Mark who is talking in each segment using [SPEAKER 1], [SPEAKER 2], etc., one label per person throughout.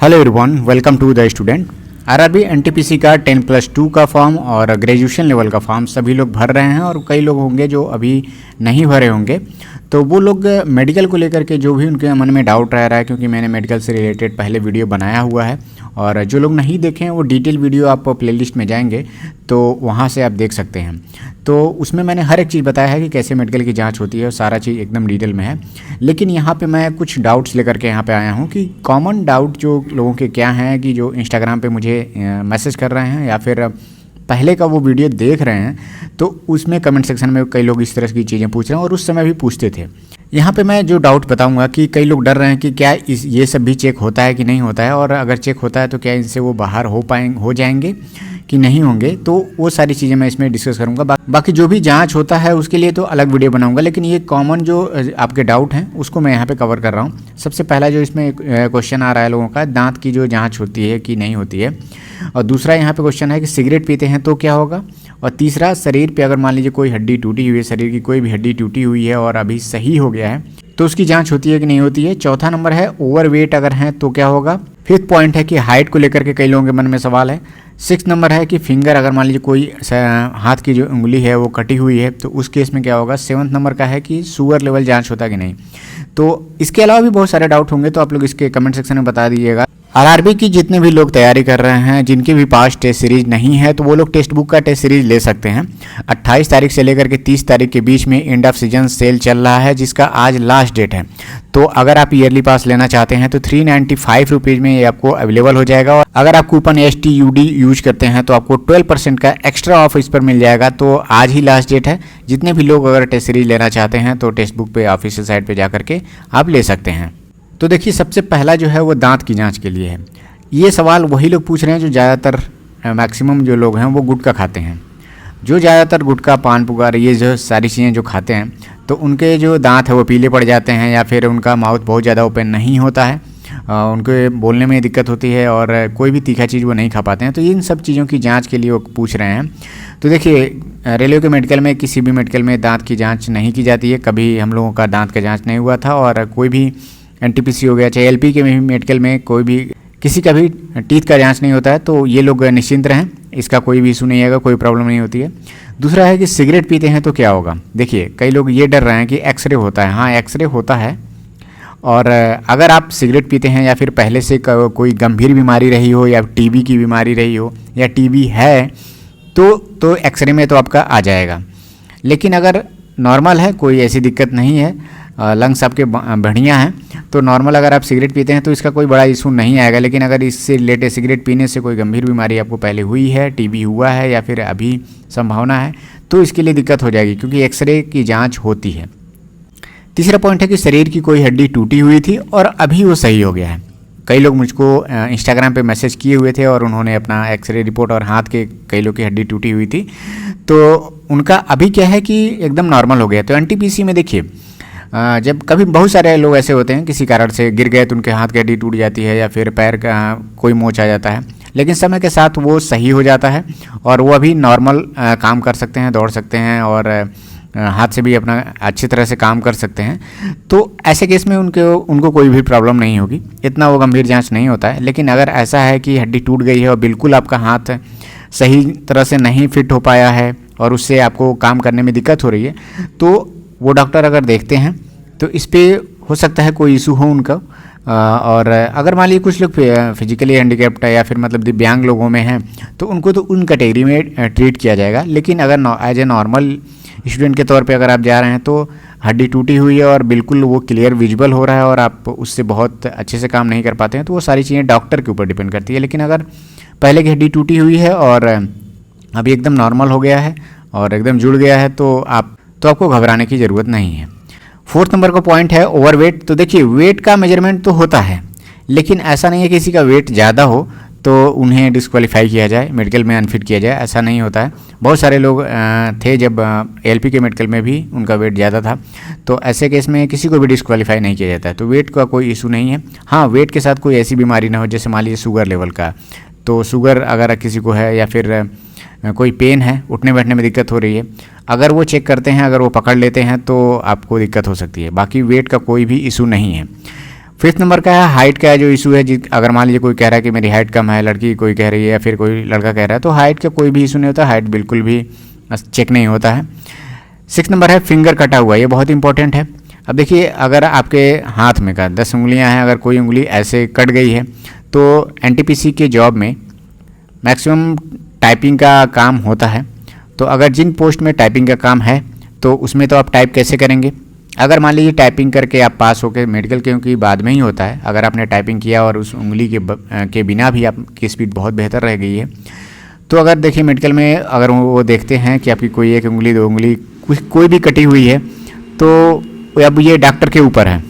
[SPEAKER 1] Hello everyone, welcome to the student. RRB NTPC का 10+2 का form और ग्रेजुएशन लेवल का फॉर्म सभी लोग भर रहे हैं और कई लोग होंगे जो अभी नहीं भरे होंगे। तो वो लोग मेडिकल को लेकर के जो भी उनके मन में डाउट रह रहा है, क्योंकि मैंने मेडिकल से रिलेटेड पहले वीडियो बनाया हुआ है और जो लोग नहीं देखें वो डिटेल वीडियो आप प्लेलिस्ट में जाएंगे तो वहाँ से आप देख सकते हैं। तो उसमें मैंने हर एक चीज़ बताया है कि कैसे मेडिकल की जांच होती है और सारा चीज़ एकदम डिटेल में है। लेकिन यहाँ पे मैं कुछ डाउट्स लेकर के यहाँ पे आया हूँ कि कॉमन डाउट जो लोगों के क्या हैं, कि जो इंस्टाग्राम पे मुझे मैसेज कर रहे हैं या फिर पहले का वो वीडियो देख रहे हैं, तो उसमें कमेंट सेक्शन में कई लोग इस तरह की चीज़ें पूछ रहे हैं और उस समय भी पूछते थे। यहाँ पे मैं जो डाउट बताऊंगा कि कई लोग डर रहे हैं कि क्या ये सब भी चेक होता है कि नहीं होता है, और अगर चेक होता है तो क्या इनसे वो बाहर हो जाएंगे कि नहीं होंगे। तो वो सारी चीज़ें मैं इसमें डिस्कस करूँगा। बाकी जो भी जांच होता है उसके लिए तो अलग वीडियो बनाऊंगा, लेकिन ये कॉमन जो आपके डाउट हैं उसको मैं यहाँ पे कवर कर रहा हूँ। सबसे पहला जो इसमें क्वेश्चन आ रहा है लोगों का, दांत की जो जांच होती है कि नहीं होती है। और दूसरा यहाँ पे क्वेश्चन है कि सिगरेट पीते हैं तो क्या होगा। और तीसरा, शरीर पे अगर मान लीजिए कोई हड्डी टूटी हुई है, शरीर की कोई भी हड्डी टूटी हुई है और अभी सही हो गया है तो उसकी जांच होती है कि नहीं होती है। चौथा नंबर है ओवरवेट अगर हैं तो क्या होगा। फिफ्थ पॉइंट है कि हाइट को लेकर के कई लोगों के मन में सवाल है। सिक्स नंबर है कि फिंगर अगर मान लीजिए कोई हाथ की जो उंगली है वो कटी हुई है तो उस केस में क्या होगा। सेवन्थ नंबर का है कि शुगर लेवल जांच होता कि नहीं। तो इसके अलावा भी बहुत सारे डाउट होंगे तो आप लोग इसके कमेंट सेक्शन में बता दीजिएगा। आरआरबी की जितने भी लोग तैयारी कर रहे हैं, जिनके भी पास टेस्ट सीरीज नहीं है, तो वो लोग टेक्स्ट बुक का टेस्ट सीरीज ले सकते हैं। 28 तारीख से लेकर के 30 तारीख के बीच में एंड ऑफ सीजन सेल चल रहा है, जिसका आज लास्ट डेट है। तो अगर आप ईयरली पास लेना चाहते हैं तो 395 रुपीज़ में ये आपको अवेलेबल हो जाएगा। और अगर आप कूपन STUD यूज करते हैं तो आपको 12% का एक्स्ट्रा ऑफ इस पर मिल जाएगा। तो आज ही लास्ट डेट है। जितने भी लोग अगर टेस्ट सीरीज लेना चाहते हैं तो टेक्स्ट बुक पे ऑफिशियल साइट पर जा करके आप ले सकते हैं। तो देखिए, सबसे पहला जो है वो दांत की जांच के लिए है। ये सवाल वही लोग पूछ रहे हैं जो ज़्यादातर मैक्सिमम जो लोग हैं वो गुटखा खाते हैं। जो ज़्यादातर गुटखा, पान, पुगार, ये जो सारी चीज़ें जो खाते हैं तो उनके जो दांत है वो पीले पड़ जाते हैं या फिर उनका माउथ बहुत ज़्यादा ओपन नहीं होता है, उनके बोलने में दिक्कत होती है और कोई भी तीखा चीज़ वो नहीं खा पाते हैं। तो इन सब चीज़ों की जांच के लिए वो पूछ रहे हैं। तो देखिए, रेलवे के मेडिकल में, किसी भी मेडिकल में दांत की जाँच नहीं की जाती है। कभी हम लोगों का दांत का जाँच नहीं हुआ था और कोई भी NTPC हो गया, चाहे LP के मेडिकल में कोई भी किसी का भी टीथ का जांच नहीं होता है। तो ये लोग निश्चिंत रहें, इसका कोई भी इशू नहीं आएगा, कोई प्रॉब्लम नहीं होती है। दूसरा है कि सिगरेट पीते हैं तो क्या होगा। देखिए, कई लोग ये डर रहे हैं कि एक्सरे होता है। हाँ, एक्सरे होता है। और अगर आप सिगरेट पीते हैं या फिर पहले से कोई गंभीर बीमारी रही हो या TB की बीमारी रही हो या TB है तो एक्सरे में तो आपका आ जाएगा। लेकिन अगर नॉर्मल है, कोई ऐसी दिक्कत नहीं है, लंग्स आपके बढ़िया हैं, तो नॉर्मल अगर आप सिगरेट पीते हैं तो इसका कोई बड़ा इशू नहीं आएगा। लेकिन अगर इससे रिलेटेड सिगरेट पीने से कोई गंभीर बीमारी आपको पहले हुई है, TB हुआ है या फिर अभी संभावना है, तो इसके लिए दिक्कत हो जाएगी, क्योंकि एक्सरे की जांच होती है। तीसरा पॉइंट है कि शरीर की कोई हड्डी टूटी हुई थी और अभी वो सही हो गया है। कई लोग मुझको इंस्टाग्राम पे मैसेज किए हुए थे और उन्होंने अपना एक्सरे रिपोर्ट और हाथ के कई लोग की हड्डी टूटी हुई थी तो उनका अभी क्या है कि एकदम नॉर्मल हो गया। तो NTPC में देखिए, जब कभी बहुत सारे लोग ऐसे होते हैं किसी कारण से गिर गए तो उनके हाथ की हड्डी टूट जाती है या फिर पैर का कोई मोच आ जाता है, लेकिन समय के साथ वो सही हो जाता है और वो अभी नॉर्मल काम कर सकते हैं, दौड़ सकते हैं और हाथ से भी अपना अच्छी तरह से काम कर सकते हैं। तो ऐसे केस में उनको कोई भी प्रॉब्लम नहीं होगी, इतना वो गंभीर जांच नहीं होता है। लेकिन अगर ऐसा है कि हड्डी टूट गई है और बिल्कुल आपका हाथ सही तरह से नहीं फिट हो पाया है और उससे आपको काम करने में दिक्कत हो रही है, तो वो डॉक्टर अगर देखते हैं तो इस पर हो सकता है कोई इशू हो उनका। और अगर मान लीजिए कुछ लोग फिजिकली हैंडीकैप्ड है या फिर मतलब दिव्यांग लोगों में हैं तो उनको तो उन कैटेगरी में ट्रीट किया जाएगा। लेकिन अगर एज ए नॉर्मल स्टूडेंट के तौर पे अगर आप जा रहे हैं तो हड्डी टूटी हुई है और बिल्कुल वो क्लियर विजिबल हो रहा है और आप उससे बहुत अच्छे से काम नहीं कर पाते हैं, तो वो सारी चीज़ें डॉक्टर के ऊपर डिपेंड करती है। लेकिन अगर पहले की हड्डी टूटी हुई है और अभी एकदम नॉर्मल हो गया है और एकदम जुड़ गया है तो आपको घबराने की ज़रूरत नहीं है। फोर्थ नंबर का पॉइंट है ओवरवेट। तो देखिए, वेट का मेजरमेंट तो होता है, लेकिन ऐसा नहीं है कि किसी का वेट ज़्यादा हो तो उन्हें डिस्क्वालीफाई किया जाए, मेडिकल में अनफिट किया जाए, ऐसा नहीं होता है। बहुत सारे लोग थे जब LP के मेडिकल में भी उनका वेट ज़्यादा था, तो ऐसे केस में किसी को भी डिस्क्वालीफाई नहीं किया जाता है। तो वेट का कोई इशू नहीं है। हाँ, वेट के साथ कोई ऐसी बीमारी ना हो, जैसे मान लीजिए शुगर लेवल का, तो शुगर अगर किसी को है या फिर कोई पेन है, उठने बैठने में दिक्कत हो रही है, अगर वो चेक करते हैं, अगर वो पकड़ लेते हैं तो आपको दिक्कत हो सकती है। बाकी वेट का कोई भी इशू नहीं है। 5th नंबर का है हाइट का जो इशू है। अगर मान लीजिए कोई कह रहा है कि मेरी हाइट कम है, लड़की कोई कह रही है या फिर कोई लड़का कह रहा है, तो हाइट का कोई भी इशू नहीं होता, हाइट बिल्कुल भी चेक नहीं होता है। 6 नंबर है फिंगर कटा हुआ, ये बहुत इंपॉर्टेंट है। अब देखिए अगर आपके हाथ में का 10 उंगलियां हैं, अगर कोई उंगली ऐसे कट गई है तो एनटीपीसी के जॉब में मैक्सिमम टाइपिंग का काम होता है। तो अगर जिन पोस्ट में टाइपिंग का काम है तो उसमें तो आप टाइप कैसे करेंगे। अगर मान लीजिए टाइपिंग करके आप पास होकर मेडिकल, क्योंकि बाद में ही होता है, अगर आपने टाइपिंग किया और उस उंगली के बिना भी आपकी स्पीड बहुत बेहतर रह गई है, तो अगर देखिए मेडिकल में अगर वो देखते हैं कि आपकी कोई एक उंगली 2 उंगली कोई भी कटी हुई है, तो अब ये डॉक्टर के ऊपर है,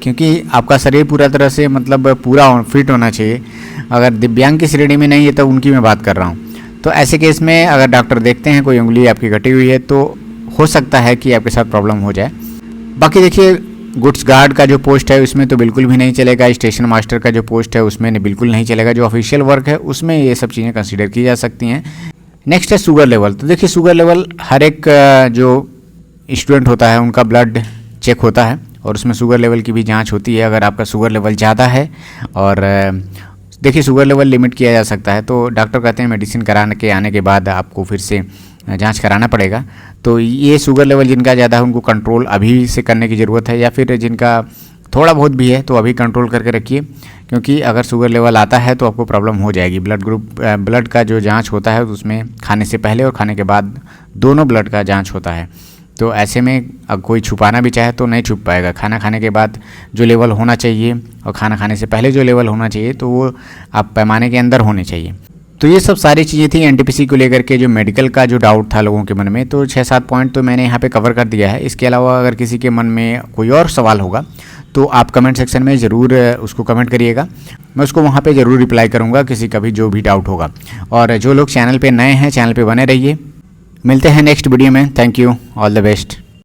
[SPEAKER 1] क्योंकि आपका शरीर पूरा तरह से मतलब पूरा फिट होना चाहिए। अगर दिव्यांग की श्रेणी में नहीं है तो उनकी मैं बात कर रहा हूँ। तो ऐसे केस में अगर डॉक्टर देखते हैं कोई उंगली आपकी कटी हुई है तो हो सकता है कि आपके साथ प्रॉब्लम हो जाए। बाकी देखिए गुड्स गार्ड का जो पोस्ट है उसमें तो बिल्कुल भी नहीं चलेगा, स्टेशन मास्टर का जो पोस्ट है उसमें बिल्कुल नहीं चलेगा। जो ऑफिशियल वर्क है उसमें ये सब चीज़ें कंसीडर की जा सकती हैं। नेक्स्ट है शुगर लेवल। तो देखिए शुगर लेवल हर एक जो स्टूडेंट होता है उनका ब्लड चेक होता है और उसमें शुगर लेवल की भी जांच होती है। अगर आपका शुगर लेवल ज़्यादा है और देखिए शुगर लेवल लिमिट किया जा सकता है, तो डॉक्टर कहते हैं मेडिसिन कराने के आने के बाद आपको फिर से जांच कराना पड़ेगा। तो ये शुगर लेवल जिनका ज़्यादा है उनको कंट्रोल अभी से करने की ज़रूरत है, या फिर जिनका थोड़ा बहुत भी है तो अभी कंट्रोल करके रखिए, क्योंकि अगर शुगर लेवल आता है तो आपको प्रॉब्लम हो जाएगी। ब्लड का जो जांच होता है उसमें खाने से पहले और खाने के बाद दोनों ब्लड का जांच होता है। तो ऐसे में अब कोई छुपाना भी चाहे तो नहीं छुप पाएगा। खाना खाने के बाद जो लेवल होना चाहिए और खाना खाने से पहले जो लेवल होना चाहिए तो वो आप पैमाने के अंदर होने चाहिए। तो ये सब सारी चीज़ें थी एनटीपीसी को लेकर के जो मेडिकल का जो डाउट था लोगों के मन में। तो 6-7 पॉइंट तो मैंने यहाँ पे कवर कर दिया है। इसके अलावा अगर किसी के मन में कोई और सवाल होगा तो आप कमेंट सेक्शन में ज़रूर उसको कमेंट करिएगा, मैं उसको वहाँ पे ज़रूर रिप्लाई करूँगा किसी का भी जो भी डाउट होगा। और जो लोग चैनल पे नए हैं चैनल पे बने रहिए। मिलते हैं नेक्स्ट वीडियो में। Thank you, all the best.